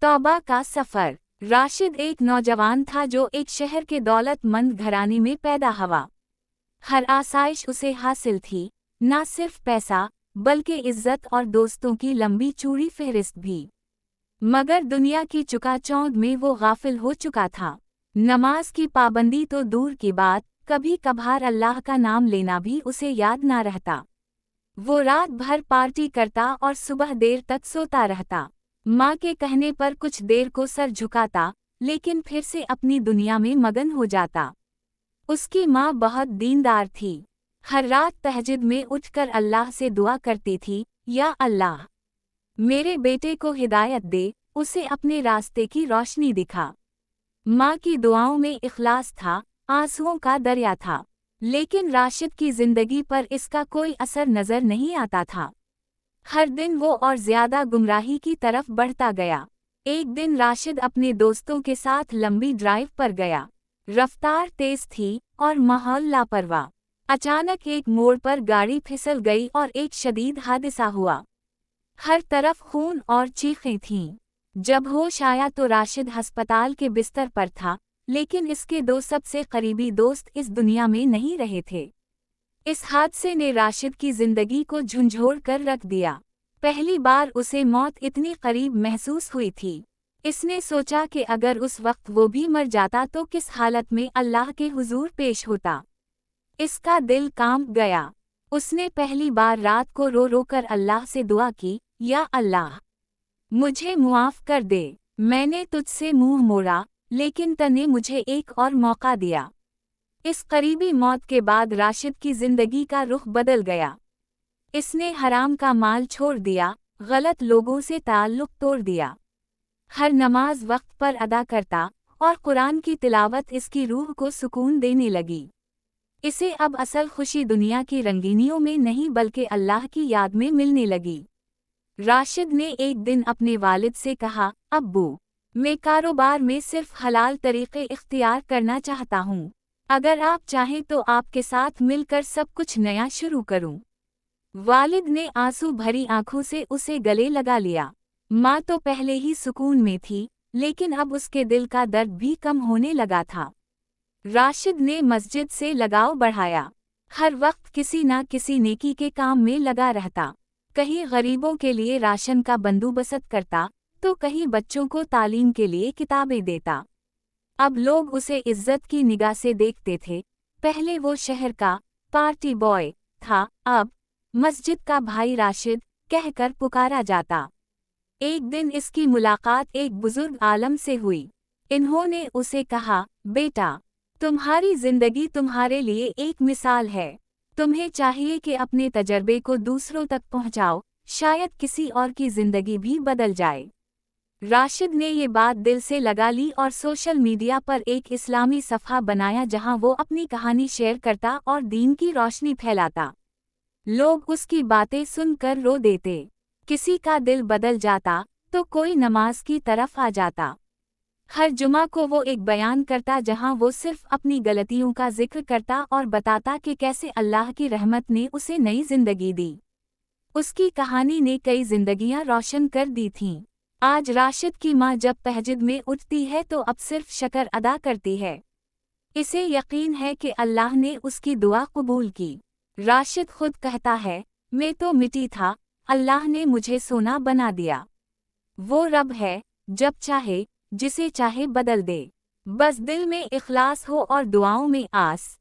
तौबा का सफर। राशिद एक नौजवान था जो एक शहर के दौलतमंद घराने में पैदा हुआ। हर आसाइश उसे हासिल थी, न सिर्फ पैसा बल्कि इज्जत और दोस्तों की लंबी चौड़ी फहरिस्त भी। मगर दुनिया की चकाचौंध में वो गाफिल हो चुका था। नमाज की पाबंदी तो दूर की बात, कभी कभार अल्लाह का नाम लेना भी उसे याद ना रहता। वो रात भर पार्टी करता और सुबह देर तक सोता रहता। माँ के कहने पर कुछ देर को सर झुकाता, लेकिन फिर से अपनी दुनिया में मगन हो जाता। उसकी माँ बहुत दीनदार थी। हर रात तहज्जुद में उठकर अल्लाह से दुआ करती थी, या अल्लाह, मेरे बेटे को हिदायत दे, उसे अपने रास्ते की रोशनी दिखा। माँ की दुआओं में इखलास था, आंसुओं का दरिया था। लेकिन राशिद की जिंदगी पर इसका कोई असर नजर नहीं आता था। हर दिन वो और ज्यादा गुमराही की तरफ बढ़ता गया। एक दिन राशिद अपने दोस्तों के साथ लंबी ड्राइव पर गया। रफ्तार तेज थी और माहौल लापरवाह। अचानक एक मोड़ पर गाड़ी फिसल गई और एक शदीद हादसा हुआ। हर तरफ खून और चीखें थीं। जब होश आया तो राशिद अस्पताल के बिस्तर पर था, लेकिन इसके दो सबसे करीबी दोस्त इस दुनिया में नहीं रहे थे। इस हादसे ने राशिद की जिंदगी को झंझोड़ कर रख दिया। पहली बार उसे मौत इतनी करीब महसूस हुई थी। इसने सोचा कि अगर उस वक्त वो भी मर जाता तो किस हालत में अल्लाह के हुजूर पेश होता। इसका दिल कांप गया। उसने पहली बार रात को रो रो कर अल्लाह से दुआ की, या अल्लाह, मुझे मुआफ कर दे। मैंने तुझसे मुंह मोड़ा, लेकिन तने मुझे एक और मौका दिया। इस करीबी मौत के बाद राशिद की जिंदगी का रुख बदल गया। इसने हराम का माल छोड़ दिया, गलत लोगों से ताल्लुक तोड़ दिया। हर नमाज वक्त पर अदा करता और कुरान की तिलावत इसकी रूह को सुकून देने लगी। इसे अब असल खुशी दुनिया की रंगीनियों में नहीं बल्कि अल्लाह की याद में मिलने लगी। राशिद ने एक दिन अपने वालिद से कहा, अब्बू, मैं कारोबार में सिर्फ हलाल तरीके इख्तियार करना चाहता हूँ। अगर आप चाहें तो आपके साथ मिलकर सब कुछ नया शुरू करूँ। वालिद ने आंसू भरी आंखों से उसे गले लगा लिया। माँ तो पहले ही सुकून में थी, लेकिन अब उसके दिल का दर्द भी कम होने लगा था। राशिद ने मस्जिद से लगाव बढ़ाया। हर वक्त किसी न किसी नेकी के काम में लगा रहता। कहीं गरीबों के लिए राशन का बंदोबस्त करता, तो कहीं बच्चों को तालीम के लिए किताबें देता। अब लोग उसे इज्जत की निगाह से देखते थे। पहले वो शहर का पार्टी बॉय था, अब मस्जिद का भाई राशिद कहकर पुकारा जाता। एक दिन इसकी मुलाकात एक बुजुर्ग आलम से हुई। इन्होंने उसे कहा, बेटा, तुम्हारी जिंदगी तुम्हारे लिए एक मिसाल है। तुम्हें चाहिए कि अपने तजर्बे को दूसरों तक पहुंचाओ, शायद किसी और की जिंदगी भी बदल जाए। राशिद ने ये बात दिल से लगा ली और सोशल मीडिया पर एक इस्लामी सफ़हा बनाया जहां वो अपनी कहानी शेयर करता और दीन की रोशनी फैलाता। लोग उसकी बातें सुनकर रो देते। किसी का दिल बदल जाता तो कोई नमाज की तरफ आ जाता। हर जुमा को वो एक बयान करता जहां वो सिर्फ अपनी गलतियों का जिक्र करता और बताता कि कैसे अल्लाह की रहमत ने उसे नई जिंदगी दी। उसकी कहानी ने कई जिंदगियां रोशन कर दी थीं। आज राशिद की माँ जब तहज्जुद में उठती है तो अब सिर्फ शुक्र अदा करती है। इसे यकीन है कि अल्लाह ने उसकी दुआ कबूल की। राशिद खुद कहता है, मैं तो मिट्टी था, अल्लाह ने मुझे सोना बना दिया। वो रब है, जब चाहे जिसे चाहे बदल दे। बस दिल में इखलास हो और दुआओं में आस।